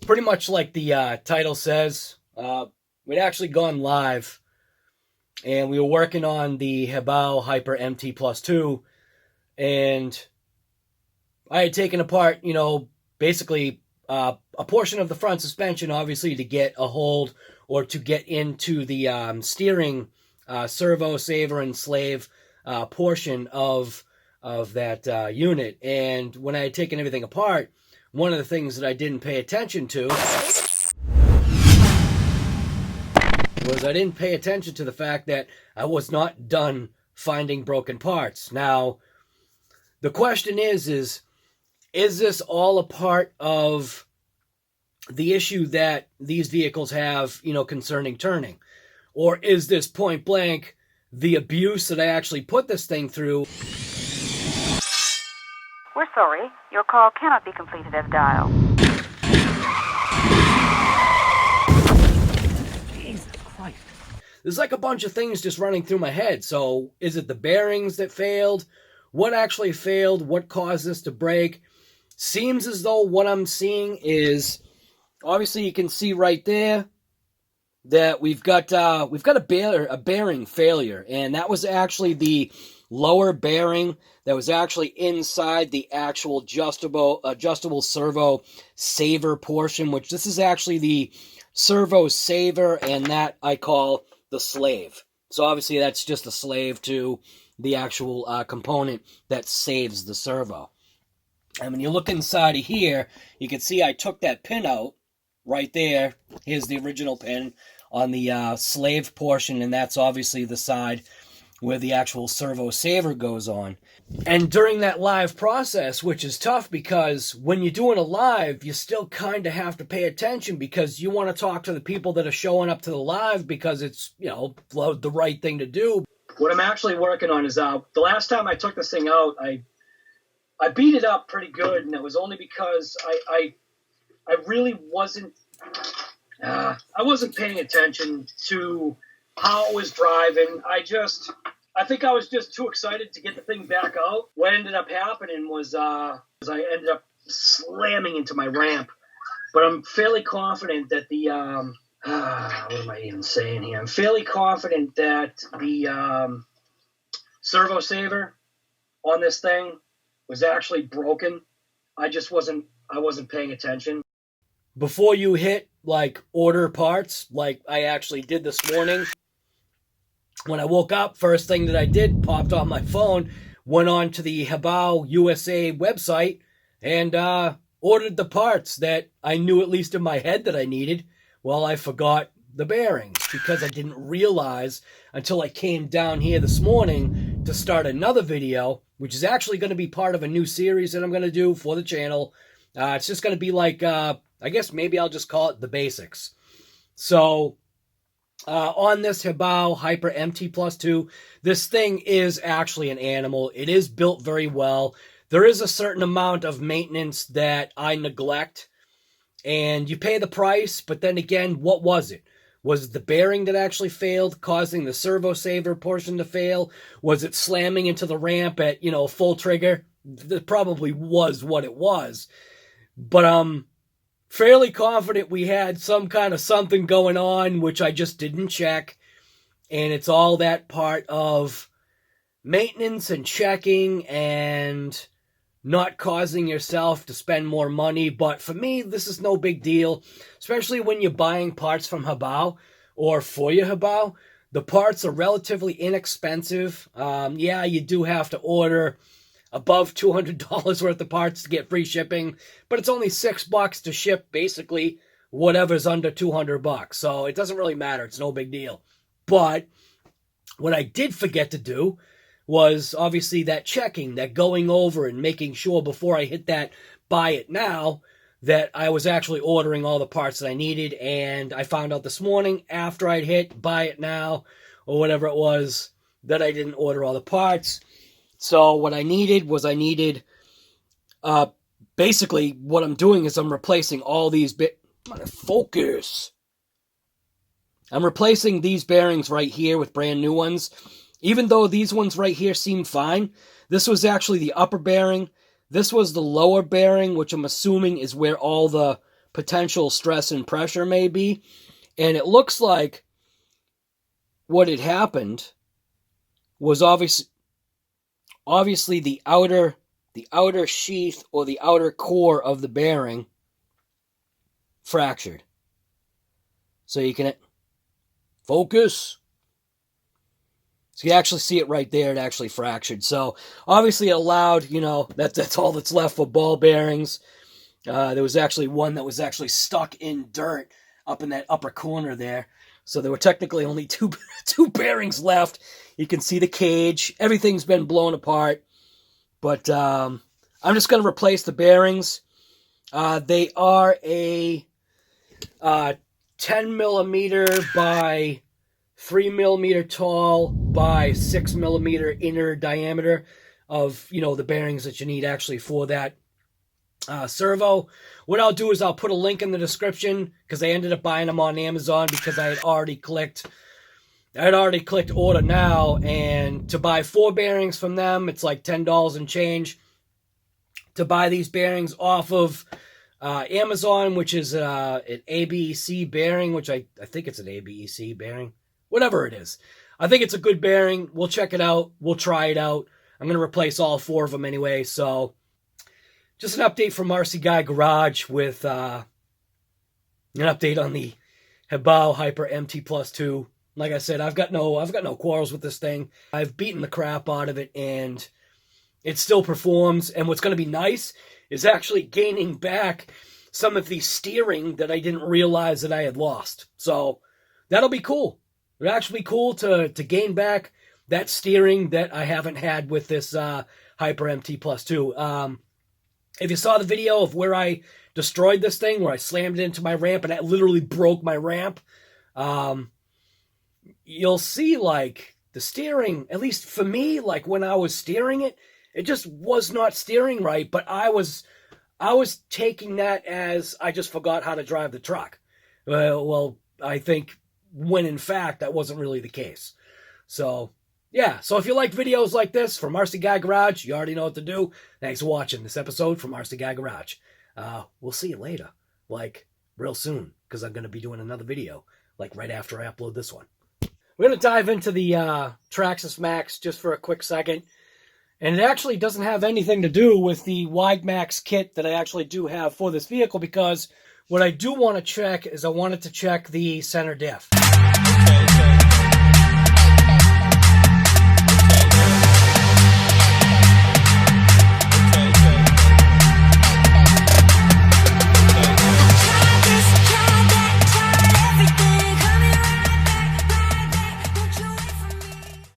pretty much like the title says, we'd actually gone live, and we were working on the HoBao Hyper MT Plus 2, and I had taken apart, you know, basically a portion of the front suspension, obviously, to get a hold or to get into the steering servo, saver, and slave portion of that unit. And when I had taken everything apart, one of the things that I didn't pay attention to was I didn't pay attention to the fact that I was not done finding broken parts. Now, the question is this all a part of the issue that these vehicles have, you know, concerning turning? Or is this point blank the abuse that I actually put this thing through? We're sorry, your call cannot be completed as dialed. Jesus Christ. There's like a bunch of things just running through my head. So is it the bearings that failed? What actually failed? What caused this to break? Seems as though what I'm seeing is, obviously you can see right there that we've got a bearing failure, and that was actually the lower bearing that was actually inside the actual adjustable servo saver portion, which this is actually the servo saver, and that I call the slave. So obviously that's just a slave to the actual component that saves the servo. And when you look inside of here, you can see I took that pin out right there. Here's the original pin on the slave portion, and that's obviously the side where the actual servo saver goes on. And during that live process, which is tough because when you're doing a live, you still kind of have to pay attention because you want to talk to the people that are showing up to the live because it's, you know, the right thing to do. What I'm actually working on is the last time I took this thing out, I beat it up pretty good, and it was only because I really wasn't I wasn't paying attention to how it was driving. I think I was just too excited to get the thing back out. What ended up happening was I ended up slamming into my ramp. But I'm fairly confident that the what am I even saying here? I'm fairly confident that the servo saver on this thing was actually broken. I wasn't paying attention. Before you hit, like, order parts, like I actually did this morning, when I woke up, first thing that I did, popped on my phone, went on to the HoBao USA website, and ordered the parts that I knew, at least in my head, that I needed. Well, I forgot the bearings because I didn't realize until I came down here this morning to start another video, which is actually going to be part of a new series that I'm going to do for the channel. It's just going to be like, I guess maybe I'll just call it the basics. So on this HoBao Hyper MT Plus 2, this thing is actually an animal. It is built very well. There is a certain amount of maintenance that I neglect, and you pay the price, but then again, what was it? Was it the bearing that actually failed, causing the servo saver portion to fail? Was it slamming into the ramp at, you know, full trigger? That probably was what it was. But I'm fairly confident we had some kind of something going on, which I just didn't check. And it's all that part of maintenance and checking and not causing yourself to spend more money. But for me, this is no big deal, especially when you're buying parts from HoBao or for your HoBao. The parts are relatively inexpensive. Yeah, you do have to order above $200 worth of parts to get free shipping, but it's only $6 to ship basically whatever's under $200. So it doesn't really matter. It's no big deal. But what I did forget to do was obviously that checking, that going over and making sure before I hit that buy it now that I was actually ordering all the parts that I needed. And I found out this morning after I'd hit buy it now or whatever it was that I didn't order all the parts. So what I needed was basically what I'm doing is I'm replacing all these focus. I'm replacing these bearings right here with brand new ones. Even though these ones right here seem fine, this was actually the upper bearing. This was the lower bearing, which I'm assuming is where all the potential stress and pressure may be. And it looks like what had happened was obviously the outer sheath or the outer core of the bearing fractured. So you can focus. So you actually see it right there. It actually fractured. So obviously it allowed, you know, that's all that's left for ball bearings. There was actually one that was actually stuck in dirt up in that upper corner there. So there were technically only two bearings left. You can see the cage. Everything's been blown apart. But I'm just going to replace the bearings. They are a 10 millimeter by 3 millimeter tall by 6 millimeter inner diameter of, you know, the bearings that you need actually for that servo. What I'll do is I'll put a link in the description because I ended up buying them on Amazon because I had already clicked order now, and to buy 4 bearings from them, it's like $10 and change. To buy these bearings off of Amazon, which is an ABEC bearing, which I think it's an ABEC bearing, whatever it is. I think it's a good bearing. We'll check it out. We'll try it out. I'm going to replace all 4 of them anyway. So just an update from RC Guy Garage with an update on the HoBao Hyper MT Plus 2. Like I said, I've got no quarrels with this thing. I've beaten the crap out of it, and it still performs. And what's going to be nice is actually gaining back some of the steering that I didn't realize that I had lost. So that'll be cool. It'll actually be cool to gain back that steering that I haven't had with this Hyper MT Plus 2. If you saw the video of where I destroyed this thing, where I slammed it into my ramp and it literally broke my ramp, you'll see, like, the steering, at least for me, like, when I was steering it, it just was not steering right, but I was taking that as I just forgot how to drive the truck. Well, I think when in fact that wasn't really the case. So, yeah. So if you like videos like this from RC Guy Garage, you already know what to do. Thanks for watching this episode from RC Guy Garage. We'll see you later, like, real soon, because I'm going to be doing another video, like, right after I upload this one. We're going to dive into the Traxxas Max just for a quick second. And it actually doesn't have anything to do with the Wide Max kit that I actually do have for this vehicle, because what I do want to check is I wanted to check the center diff.